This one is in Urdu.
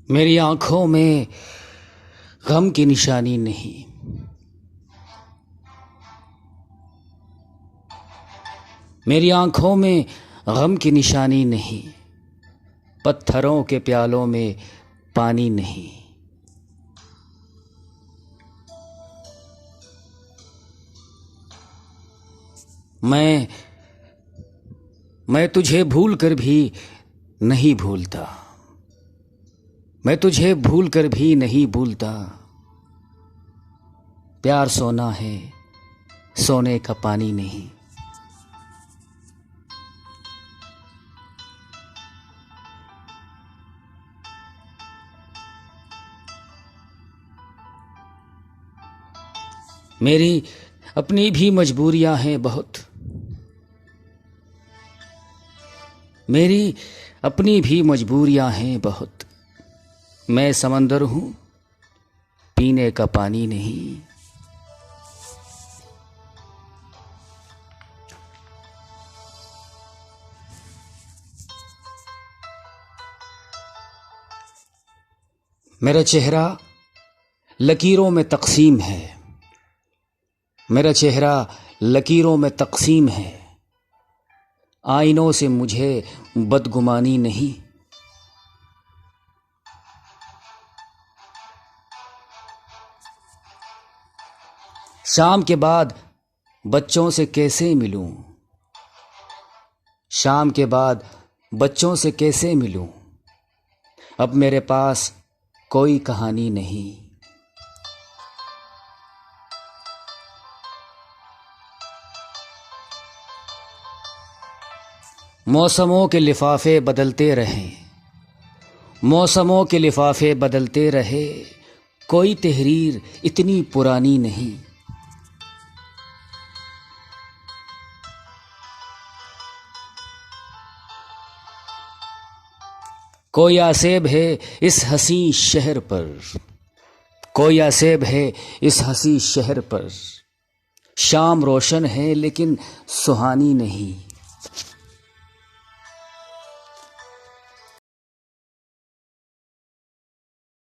میری آنکھوں میں غم کی نشانی نہیں، میری آنکھوں میں غم کی نشانی نہیں، پتھروں کے پیالوں میں پانی نہیں۔ میں تجھے بھول کر بھی نہیں بھولتا، میں تجھے بھول کر بھی نہیں بھولتا۔ پیار سونا ہے، سونے کا پانی نہیں۔ میری اپنی بھی مجبوریاں ہیں بہت، میری اپنی بھی مجبوریاں ہیں بہت۔ میں سمندر ہوں، پینے کا پانی نہیں۔ میرا چہرہ لکیروں میں تقسیم ہے، میرا چہرہ لکیروں میں تقسیم ہے۔ آئینوں سے مجھے بدگمانی نہیں۔ شام کے بعد بچوں سے کیسے ملوں، شام کے بعد بچوں سے کیسے ملوں؟ اب میرے پاس کوئی کہانی نہیں۔ موسموں کے لفافے بدلتے رہیں، موسموں کے لفافے بدلتے رہے، کوئی تحریر اتنی پرانی نہیں۔ کوئی آسیب ہے اس حسین شہر پر، کوئی آسیب ہے اس حسین شہر پر۔ شام روشن ہے لیکن سہانی نہیں۔